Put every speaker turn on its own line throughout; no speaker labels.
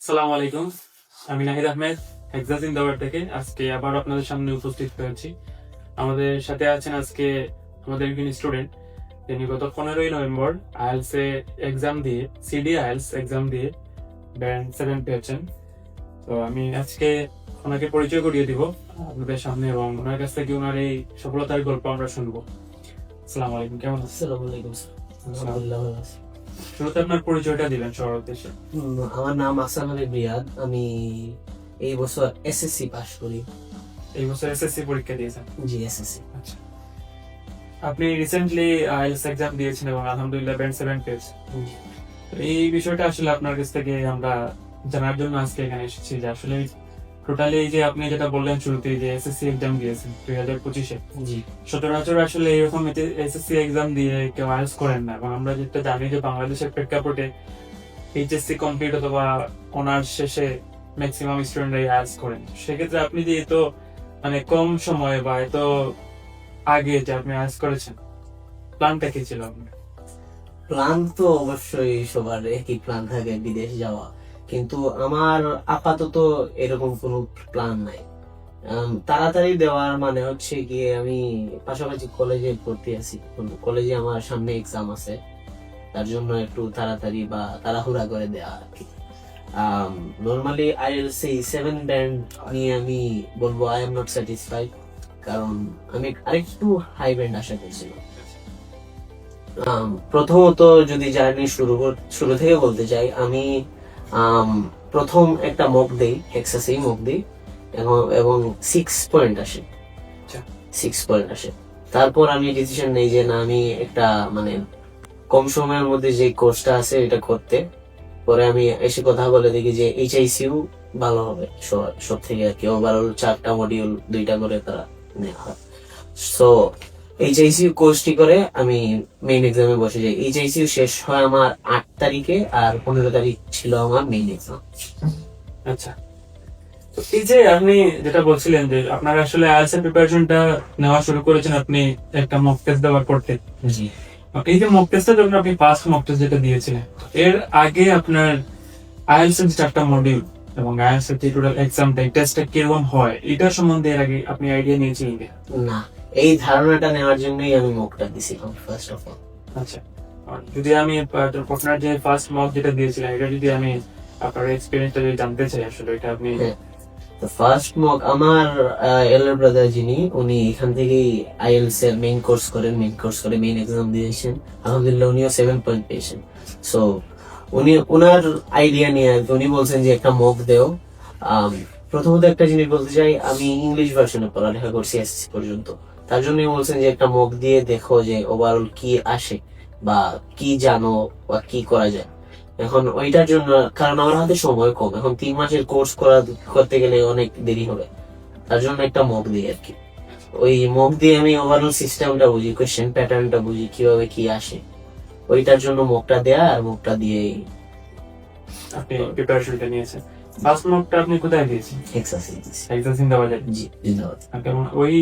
আসসালামু আলাইকুম। আমি নাহিদ আহমেদ হেক্সা জিন্দাবাদ থেকে আজকে আবার আপনাদের সামনে উপস্থিত হয়েছি। আমাদের সাথে আছেন আজকে আমাদের একজন স্টুডেন্ট, তিনি গত 15ই নভেম্বর আইএলস এ এক্সাম দিয়ে সিডি আইএলস এক্সাম দিয়ে ব্যান্ড 7 পেয়েছেন। তো আমি আজকে ওনাকে পরিচয় করিয়ে দিব আপনাদের সামনে এবং ওনার কাছ থেকে ওনার এই সফলতার গল্প আমরা শুনবো। আসসালামু আলাইকুম, কেমন আছেন?
আসসালামু আলাইকুম স্যার। আলহামদুলিল্লাহ ভালো আছি।
শুরুতে আপনার পরিচয়টা দিবেন সবার উদ্দেশ্যে।
আমার নাম আসাম আলী রিয়াদ। আমি এই বছর এসএসসি পাস করি।
এই বছর এসএসসি পরীক্ষা দিয়েছেন?
জি, এসএসসি।
আচ্ছা, আপনি রিসেন্টলি আইএলটিএস এক্সাম দিয়েছেন এবং আলহামদুলিল্লাহ ব্যান্ড 7 পেয়েছেন। এই বিষয়টা আসলে আপনার কাছ থেকে আমরা জানার জন্য আজকে এখানে এসেছি যে আসলে টোটালি এই যে আপনি যেটা বললেন শুরুতে যে এসএসসি এক্সাম দিয়েছেন 2025-এ,
জি,
সচরাচর আসলে এরকম এসএসসি এক্সাম দিয়ে কেউ আইএলটিএস করেন না এবং আমরা যেটা জানি যে বাংলাদেশের প্রেক্ষাপটে এইচএসসি কমপ্লিট অথবা অনার্স শেষে ম্যাক্সিমাম স্টুডেন্টরাই আইএলটিএস করেন। সেক্ষেত্রে আপনি যে এত মানে কম সময়ে বা এত আগে যে আপনি আইএলটিএস করেছেন, প্ল্যানটা কি ছিল আপনার?
প্ল্যান তো অবশ্যই সবার একই প্ল্যান থাকে, বিদেশ যাওয়া, কিন্তু আমার আপাতত এরকম কোনো প্ল্যান নাই। তাড়াতাড়ি দেওয়ার মানে হচ্ছে গিয়ে আমি পাশাপাশি কলেজে ভর্তি আছি। কলেজে আমার সামনে এক্সাম আছে, তার জন্য একটু তাড়াতাড়ি বা তাড়াহুড়া করে দেওয়া আর কি। নর্মালি আইএলটিএস 7 ব্যান্ড নিয়ে আমি বলবো আই এম নট স্যাটিসফাইড, কারণ আমি আরেকটু হাই ব্যান্ড আশা করছিলাম। প্রথমত যদি জার্নি শুরু থেকে বলতে চাই, আমি প্রথম একটা মক দেই, হেক্সাসেই মক দিই এবং 6 পয়েন্ট আসে। 6 পয়েন্ট আসে। তারপর আমি ডিসিশন নেই যে না, আমি একটা মানে কম সময়ের মধ্যে যে কোর্সটা আছে এটা করতে। পরে আমি এসে কথা বলে দেখি যে এইচআইসিউ ভালো হবে সব থেকে আর কি। ওভারঅল 4টা মডিউল 2টা করে তারা নেওয়া হয়। সো এইচআইসিউ কোর্সটি করে আমি মেইন এক্সামে বসে যাই। এইচআইসিউ শেষ হয় আমার 8 তারিখে, আর 15 তারিখ ছিল আমার মেইন এক্সাম।
আচ্ছা, তো এই যে আপনি যেটা বলছিলেন যে আপনার আসলে আইএলটিএস এর প্রিপারেশনটা নেওয়া শুরু করেছেন আপনি একটা মক টেস্ট দেওয়ার পর থেকে।
জি,
এই যে মক টেস্টটা যখন আপনি ফার্স্ট মক টেস্ট যেটা দিয়েছিলেন, এর আগে আপনার আইএলটিএস এর 4টা মডিউল এবং আইএলটিএস এর যে টোটাল এক্সামটা এই টেস্টটা কিরকম হয় এটা সম্বন্ধে এর আগে আপনি আইডিয়া নিয়েছিলেন কি?
না, এই ধারণাটা নেওয়ার জন্যই আমি মকটা দিছিলাম ফার্স্ট অফ অল।
আচ্ছা, আর যদি আমি আপনার যে ফার্স্ট মক যেটা দিয়েছিলেন এটা যদি আমি আপনার এক্সপেরিয়েন্সটা যদি জানতে চাই আসলে এটা আপনি।
ফার্স্ট মক আমার এলার ব্রাদার যিনি, উনি এখান থেকেই আইএলটিএস এর মেইন কোর্স করে মেইন এক্সাম দিয়েছেন। আলহামদুলিল্লাহ উনিও 7 পয়েন্ট পেয়েছেন। সো উনি ওনার আইডিয়া নিয়ে উনি বলছেন যে একটা মক দেও। প্রথমত একটা জিনিস বলতে চাই, আমি ইংলিশ ভার্সনে পড়ালেখা করছি এসএসসি পর্যন্ত। তার জন্য বলছেন যে একটা মক দিয়ে দেখো যে ওভারঅল কি আসে বা কি জানো বা কি করা যায়। এখন ওইটার জন্য, কারণ আমার হাতে সময় কম, এখন 3 মাসের কোর্স করতে গেলে অনেক দেরি হবে, তার জন্য একটা মক দিই আর কি। ওই মক দিয়ে আমি ওভারঅল সিস্টেমটা বুঝি, কোয়েশ্চেন প্যাটার্নটা বুঝি, কিভাবে কি আসে। ওইটার জন্য মকটা দেয়া, আর মকটা দিয়ে
আপনি প্রিপারেশনটা নিয়েছেন। ফার্স্ট মকটা আপনি কোথায় দিয়েছেন?
এক্সারসাইজ।
এক্সাম জিন্দাবাদে।
জি, জিন্দাবাদ।
আর কেমন ওই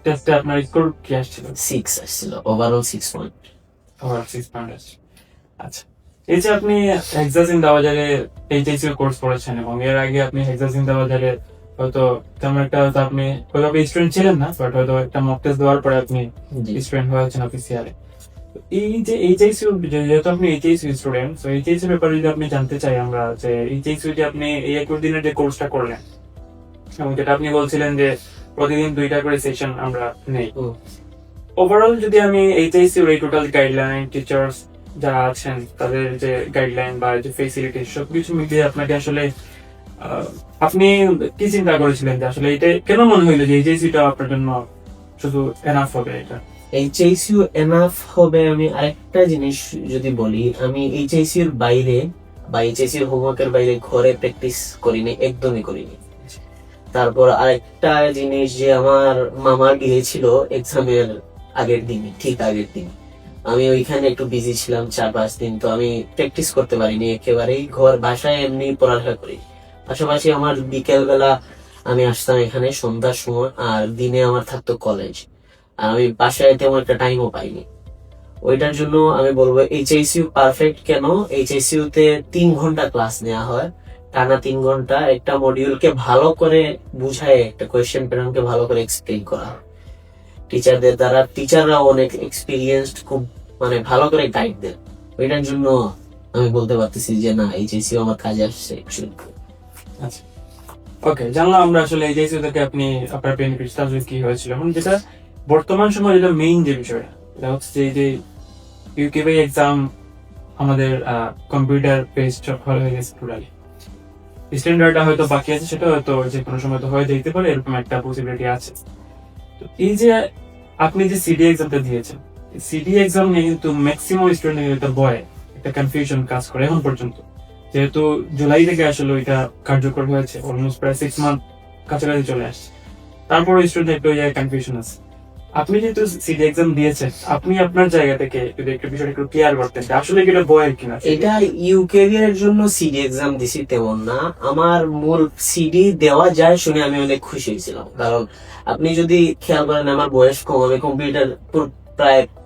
টেস্টে আপনার স্কোর কি আসছিল?
6 আসছিল, ওভারঅল 6 পয়েন্ট।
ওভার 6 পয়েন্ট আসছে। আচ্ছা, এই যে আপনি হেক্সা জিন্দাবাজারে এইচএসসি কোর্স করেছেন এবং এর আগে আপনি হেক্সা জিন্দাবাজারে হয়তো তেমন একটা হয়তো আপনি ওইভাবে স্টুডেন্ট ছিলেন না, বাট হয়তো একটা মক টেস্ট দেওয়ার পরে আপনি স্টুডেন্ট হয়েছেন অফিসিয়ালি। এই যে এইচএসসি, যেহেতু আপনি এইচএসসি স্টুডেন্ট, তো এইচএসসি ব্যাপারে যদি আপনি জানতে চাই আমরা যে এইচএসসি যে আপনি এই 21 দিনের যে কোর্সটা করলেন এবং যেটা আপনি বলছিলেন যে প্রতিদিন 2টা করে সেশন আমরা নেই, ওভারঅল যদি আমি এইচএসসি এই টোটাল গাইডলাইন, টিচার্স যারা আছেন তাদের যে গাইডলাইন বা যে ফেসিলিটি সবকিছু মিলিয়ে আপনাকে আসলে আপনি কি চিন্তা করেছিলেন যে আসলে এটা কেন মনে হইলো যে এইচএসসিটা আপনার জন্য শুধু এনাফ হবে? এটা
এইচআইসিউ এনাফ হবে। আমি আরেকটা জিনিস যদি বলি, আমি এইচআইসিউ এর বাইরে বা এইচআইসিউ হোমওয়ার্কের বাইরে ঘরে প্র্যাকটিস করিনি, একদমই করিনি। তারপর আরেকটা জিনিস, যে আমার মামার বিয়ে ছিল এক্সামের আগের দিনই, ঠিক আগের দিন। আমি ওইখানে একটু বিজি ছিলাম 4-5 দিন, তো আমি প্র্যাকটিস করতে পারিনি একেবারেই। বাসায় এমনি পড়ালেখা করি। পাশাপাশি আমার বিকেল বেলা আমি আসতাম এখানে সন্ধ্যার সময়, আর দিনে আমার থাকতো কলেজ, আর আমি বাসায় তেমন একটা টাইমও পাইনি। ওইটার জন্য আমি বলবো এইচআইসিউ পারফেক্ট। কেন? এইচআইসিউ তে 3 ঘন্টা ক্লাস নেওয়া হয়, টানা 3 ঘন্টা একটা মডিউলকে ভালো করে বুঝায়, একটা কোয়েশ্চেন প্যাটার্নকে ভালো করে এক্সপ্লেইন করা হয় টিচারদের দ্বারা। টিচাররা অনেক এক্সপিরিয়েন্সড, খুব মানে ভালো করে গাইড দেন। ওইটার জন্য আমি বলতে পারতেছি যে না, এইচএসসি আমার কাজে আসছে actually।
আচ্ছা, ওকে, জানলাম আমরা আসলে এইচএসসি থেকে আপনি আপনার বেনিফিটস আসলে কি হয়েছিল। এখন যেটা বর্তমান সময় যেটা মেইন যে বিষয়টা, এটা হচ্ছে যে ইউকেবি এক্সাম আমাদের কম্পিউটার বেসড হয়ে গেছে টোটালি। স্ট্যান্ডার্ডটা হয়তো বাকি আছে, সেটা হয়তো যে কোনো সময় তো হয়ে যেতে পারে, এরকম একটা পসিবিলিটি আছে। তো এই যে আপনি যে সিডি এক্সামটা দিয়েছেন, সিডি এক্সাম নিয়ে কিন্তু ম্যাক্সিমাম স্টুডেন্ট একটা ভয়, একটা কনফিউশন কাজ করে এখন পর্যন্ত। যেহেতু জুলাই থেকে আসলে ওইটা কার্যকর হয়েছে, অলমোস্ট প্রায় 6 মান্থ কাছাকাছি চলে আসছে, তারপরে স্টুডেন্ট একটু কনফিউশন আছে। আপনি যেহেতু সিডি এক্সাম দিয়েছেন, আপনি আপনার জায়গা থেকে যদি একটু বিষয়টা একটু ক্লিয়ার করতেন যে আসলে কি এটা ভয়ের কিনা।
এটা ইউকেবি এর জন্য সিডি এক্সাম দিছি তেমন না, আমার মূল সিডি দেওয়া যায় শুনে আমি অনেক খুশি হয়েছিলাম। কারণ আপনি যদি খেয়াল করেন, আমার বয়স কম, আমি কম্পিউটার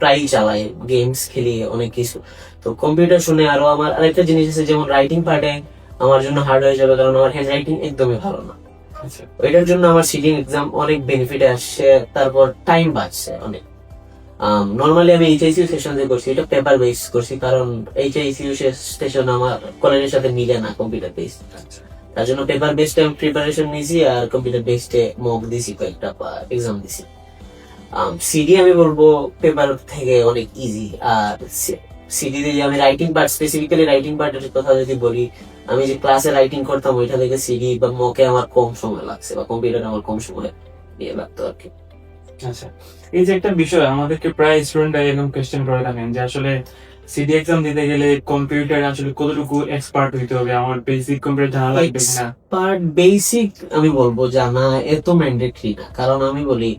প্রায় চালাই, গেমস খেলি, অনেক কিছু। তো কম্পিউটার শুনে আরো আমার আরেকটা জিনিস আছে, যেমন রাইটিং পার্টে আমার জন্য হার্ড হয়ে যাবে, কারণ আমার হ্যান্ড রাইটিং একদমই ভালো না।
আচ্ছা,
ওইটার জন্য আমার সিডিং এক্সাম অনেক বেনিফিট আসছে, তারপর টাইম বাঁচছে অনেক। নর্মালি আমি এইচআইসিউ সেশন যে করছি, এটা পেপার বেস করছি, কারণ এইচআইসিউ সেশন আমার কলেজের সাথে মিলে না কম্পিউটার বেস।
আচ্ছা,
তার জন্য পেপার বেসড আমি প্রিপারেশন নিয়েছি, আর কম্পিউটার বেসডে মক দিছি, কয়েকটা এক্সাম দিছি। সিডি আমি বলবো পেপার থেকে অনেক ইজি। আর সিডি দিয়ে আমি রাইটিং পার্ট, স্পেসিফিক্যালি রাইটিং পার্টের কথা যদি বলি, আমি যে ক্লাসে রাইটিং করতাম ওইটা থেকে সিডি বা মকে আমার কম সময় লাগছে, বা কম্পিউটার আমার কম সময় নিয়ে লাগতো আর কি।
আচ্ছা, এই যে একটা বিষয় আমাদেরকে প্রায় স্টুডেন্টরা এরকম কোয়েশ্চেন করে থাকেন যে আসলে সিডি এক্সাম দিতে গেলে কম্পিউটার আসলে কতটুকু এক্সপার্ট হইতে হবে, আমার বেসিক কম্পিউটার জানা লাগবে কিনা।
এক্সপার্ট বেসিক আমি বলবো জানা এত ম্যান্ডেটরি না, কারণ আমি বলি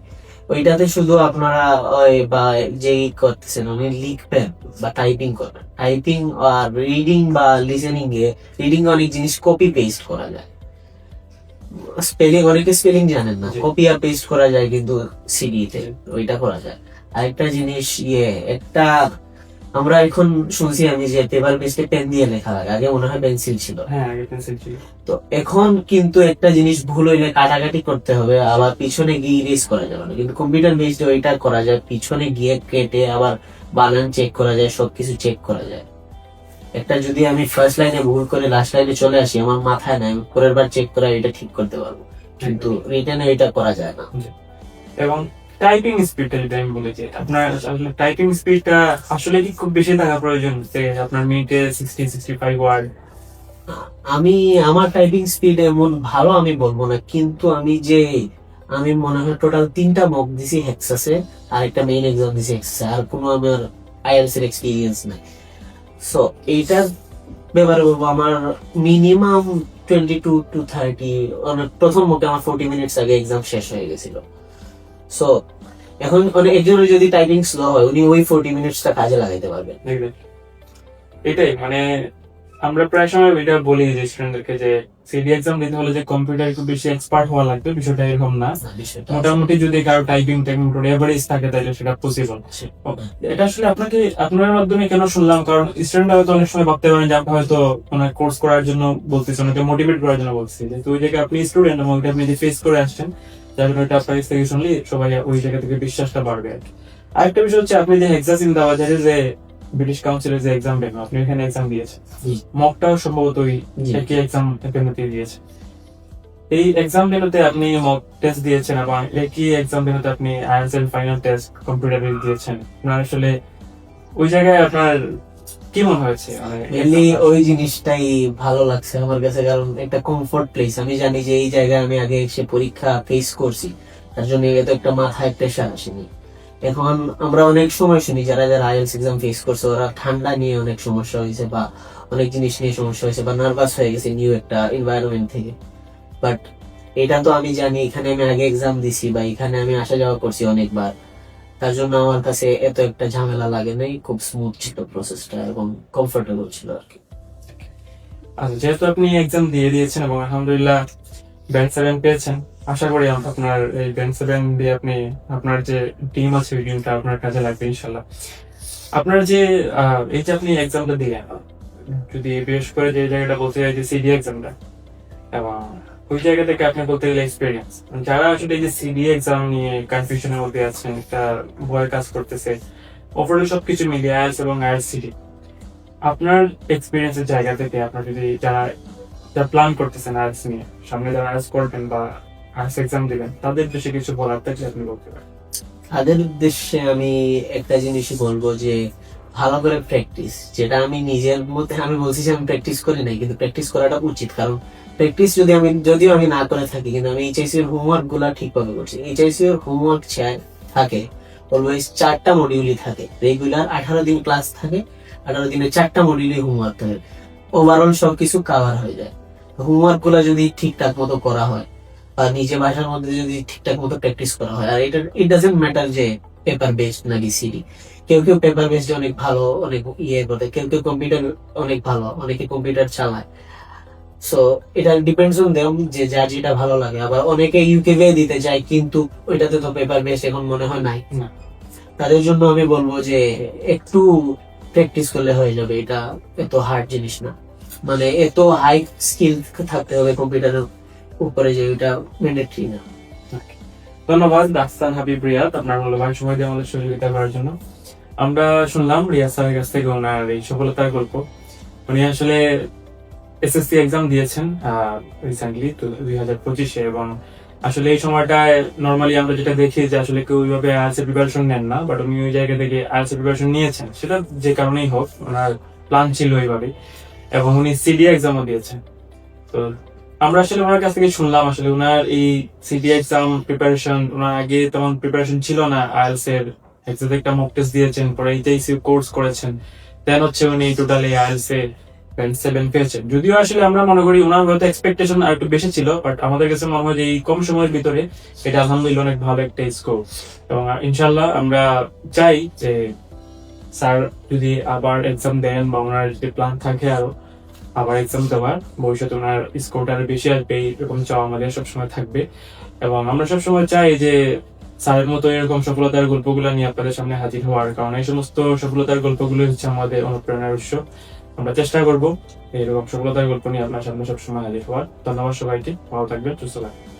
ওইটাতে শুধু আপনারা ওই বা যেই করতেছেন উনি লিখবেন বা টাইপিং করবেন, টাইপিং আর রিডিং বা লিসেনিং এ, রিডিং অনেক জিনিস কপি পেস্ট করা যায়, স্পেলিং অনেকে স্পেলিং জানেন না,
জি।
কপি আর পেস্ট করা যায়, কিন্তু সিডি তে ওইটা করা যায়। আরেকটা জিনিস একটা আমরা এখন শুনছি আমি যে পেপার পেস্টে পেন দিয়ে লেখা লাগে, আগে মনে হয় পেন্সিল ছিল।
হ্যাঁ, আগে পেন্সিল ছিল।
তো এখন কিন্তু একটা জিনিস ভুল হইলে কাটাকাটি করতে হবে, আবার পিছনে গিয়ে ইরেজ করা যাবে না, কিন্তু কম্পিউটার বেসড ওইটা করা যায়, পিছনে গিয়ে কেটে আবার বানান চেক করা যায়, সবকিছু চেক করা যায়। একটা যদি আমি ফার্স্ট লাইনে ভুল করে লাস্ট লাইনে চলে আসি, আমার মাথায় নাই, আমি পরের বার চেক করে এটা ঠিক করতে পারবো, কিন্তু রিটেনে এটা করা যায় না।
এবং টাইপিং স্পিডটা যদি আমি বলি যে আপনার আসলে টাইপিং স্পিডটা আসলে কি খুব বেশি থাকা প্রয়োজন, যে আপনার মিনিটে 60-65 ওয়ার্ড?
আমি আমার টাইপিং স্পিড এমন ভালো আমি বলবো না, কিন্তু আমি মনে হয় টোটাল 3টা মক দিছি হেক্সাসে, আর একটা মেইন এক্সাম দিছি হেক্সাসে, আর কোনো আমার আইএলটিএস এর এক্সপিরিয়েন্স নাই। সো এইটার ব্যাপারে বলবো আমার মিনিমাম 22 to 30, প্রথম মকে আমার 40 মিনিটস আগে এক্সাম শেষ হয়ে গেছিল। সো এখন একজনের যদি টাইপিং স্লো হয়, উনি ওই 40 মিনিটসটা কাজে লাগাইতে পারবেন।
এটাই মানে আমরা প্রায় সময় এটা বলি যে স্টুডেন্টদেরকে যে সিডি এক্সাম দিতে হলে যে কম্পিউটার খুব বেশি এক্সপার্ট হওয়া লাগবে, বিষয়টা এরকম না।
বিষয়টা
মোটামুটি যদি কারো টাইপিং টেকনিক এভারেজ থাকে তাহলে সেটা পসিবল। এটা আসলে আপনার মাধ্যমে কেন শুনলাম, কারণ স্টুডেন্টরা হয়তো অনেক সময় ভাবতে পারেন যে আপনি হয়তো কোনো কোর্স করার জন্য বলতেছেন, অনেকে মোটিভেট করার জন্য বলছি, যে ওই জায়গায় আপনি স্টুডেন্ট এবং এটা আপনি যে ফেস করে আসছেন, যার জন্য এটা আপনার কাছ থেকে শুনলে সবাই ওই জায়গা থেকে বিশ্বাসটা বাড়বে আর কি। আরেকটা বিষয় হচ্ছে আপনি যে হেক্সাসিন দেওয়া যায় যে ব্রিটিশ কাউন্সিলের যে এক্সাম দেন, আপনি এখানে এক্সাম দিয়েছেন,
জি।
মকটাও সম্ভবত ওই
জি।
একই এক্সাম ভেন্যুতে দিয়েছে। এই এক্সাম ভেন্যুতে আপনি মক টেস্ট দিয়েছেন এবং একই এক্সাম ভেন্যুতে আপনি আইএলটিএস এর ফাইনাল টেস্ট কম্পিউটারে দিয়েছেন। আপনার আসলে ওই জায়গায় আপনার কি মনে হয়েছে?
মেনলি ওই জিনিসটাই ভালো লাগছে আমার কাছে, কারণ একটা কমফোর্ট প্লেস, আমি জানি যে এই জায়গায় আমি আগে এসে পরীক্ষা ফেস করছি, তার জন্য এত একটা মাথায় প্রেশার আসেনি। এখন আমরা অনেক সময় শুনি যারা যারা আইএলটিএস এক্সাম ফেস করছে, ওরা ঠান্ডা নিয়ে অনেক সমস্যা হয়েছে, বা অনেক জিনিস নিয়ে সমস্যা হয়েছে, বা নার্ভাস হয়ে গেছে নিউ একটা এনভায়রনমেন্ট থেকে। বাট এটা তো আমি জানি, এখানে আমি আগে এক্সাম দিছি, বা এখানে আমি আসা যাওয়া করছি অনেকবার, তার জন্য আমার কাছে এত একটা ঝামেলা লাগে নাই, খুব স্মুথ ছিল প্রসেসটা এবং কমফোর্টেবল ছিল আর কি।
আচ্ছা, যেহেতু আপনি এক্সাম দিয়ে দিয়েছেন এবং আলহামদুলিল্লাহ ব্যান্ড 7 পেয়েছেন, আশা করি আপনার এই ব্যান্ড 7 দিয়ে আপনি আপনার যে টিম আছে ওই টিমটা আপনার কাজে লাগবে ইনশাল্লাহ। আপনার যে এই যে আপনি এক্সামটা দিলেন, যদি বিশেষ করে যে জায়গাটা বলতে চাই যে সিডি এক্সামটা, এবং ওই জায়গা থেকে আপনি বলতে গেলে এক্সপিরিয়েন্স, যারা আসলে এই যে সিডি এক্সাম নিয়ে কনফিউশনের মধ্যে আছেন, একটা ভয় কাজ করতেছে, ওভারঅল সবকিছু মিলিয়ে আইএলটিএস এবং আইএলসিডি, আপনার এক্সপিরিয়েন্সের জায়গা থেকে আপনার যদি যারা প্ল্যান করতেছেন আইএলটিএস নিয়ে, সামনে যারা আইএলটিএস করবেন বা আইএলটিএস এক্সাম দিবেন, তাদের বেশি কিছু বলার থাকলে আপনি বলতে পারেন।
তাদের উদ্দেশ্যে আমি একটা জিনিসই বলবো যে ভালো করে প্র্যাকটিস, যেটা আমি নিজের মধ্যে আমি বলছি যে আমি প্র্যাকটিস করি নাই, কিন্তু প্র্যাকটিস করাটা উচিত। কারণ প্র্যাকটিস যদিও আমি না করে থাকি, কিন্তু আমি এইচআইসি এর হোমওয়ার্ক গুলা ঠিকভাবে করছি। এইচআইসি এর হোমওয়ার্ক থাকে অলওয়েজ 4টা মডিউলই থাকে, রেগুলার 18 দিন ক্লাস থাকে, 18 দিনে 4টা মডিউলই হোমওয়ার্ক থাকে, ওভারঅল সবকিছু কভার হয়ে যায়। হোমওয়ার্ক গুলা যদি ঠিকঠাক মতো করা হয় বা নিজে বাসার মধ্যে যদি ঠিকঠাক মতো প্র্যাকটিস করা হয়, আর এটা ইট ডাজন্ট ম্যাটার যে পেপার বেসড নাকি সিডি। কেউ পেপার বেসড অনেক ভালো, অনেক করে, কেউ কম্পিউটার অনেক ভালো, অনেকে কম্পিউটার চালায়। সো এটা ডিপেন্ডস অন দেম যে যার যেটা ভালো লাগে। আবার অনেকে ইউকেভি দিতে চায়, কিন্তু ওইটাতে তো পেপার বেস এখন মনে হয় নাই।
না।
তাদের জন্য আমি বলবো যে একটু প্র্যাকটিস করলে হয়ে যাবে, এটা এত হার্ড জিনিস না, মানে এত হাই স্কিল থাকতে হবে কম্পিউটারের উপরে যে এটা ম্যান্ডেটরি না।
ধন্যবাদ আহসান হাবিব রিয়াদ, আপনার মূল্যবান সময় দিয়ে আমাদের সহযোগিতা করার জন্য। আমরা শুনলাম রিয়াদ স্যারের কাছ থেকে ওনার এই সফলতার গল্প। উনি আসলে এসএসসি এক্সাম দিয়েছেন রিসেন্টলি 2025-এ, এবং আসলে এই সময়টায় নর্মালি আমরা যেটা দেখি যে আসলে কেউ ওইভাবে আইএলটিএস এর প্রিপারেশন নেন না, বাট উনি ওই জায়গা থেকে আইএলটিএস এর প্রিপারেশন নিয়েছেন, সেটা যে কারণেই হোক ওনার প্ল্যান ছিল ওইভাবে, এবং উনি সিডি এক্সামও দিয়েছেন। তো আমরা আসলে ওনার কাছ থেকে শুনলাম আসলে ওনার এই সিডি এক্সাম প্রিপারেশন, ওনার আগে তেমন প্রিপারেশন ছিল না, আইএলটিএস এর একসাথে একটা মক টেস্ট দিয়েছেন, পরে এইচআইসি কোর্স করেছেন, দেন হচ্ছে উনি টোটালি আইএলটিএস এ ব্যান্ড 7 পেয়েছেন। যদিও আসলে আমরা মনে করি ওনার হয়তো এক্সপেকটেশন আর একটু বেশি ছিল, বাট আমাদের কাছে মনে হয় যে এই কম সময়ের ভিতরে এটা আলহামদুলিল্লাহ অনেক ভালো একটা স্কোর। এবং ইনশাল্লাহ আমরা চাই যে স্যার যদি আবার এক্সাম দেন বা ওনার যদি প্ল্যান থাকে আরো আবার এক্সাম দেওয়ার, ভবিষ্যতে ওনার স্কোরটা আরো বেশি আসবে, এরকম চাওয়া আমাদের সবসময় থাকবে। এবং আমরা সবসময় চাই যে স্যারের মতো এরকম সফলতার গল্পগুলো নিয়ে আপনাদের সামনে হাজির হওয়ার, কারণ এই সমস্ত সফলতার গল্পগুলো হচ্ছে আমাদের অনুপ্রেরণার উৎস। আমরা চেষ্টা করবো এরকম সফলতার গল্প নিয়ে আপনার সামনে সবসময় হাজির হওয়ার। ধন্যবাদ সবাইকে, ভালো থাকবেন, সুস্থ থাকবেন।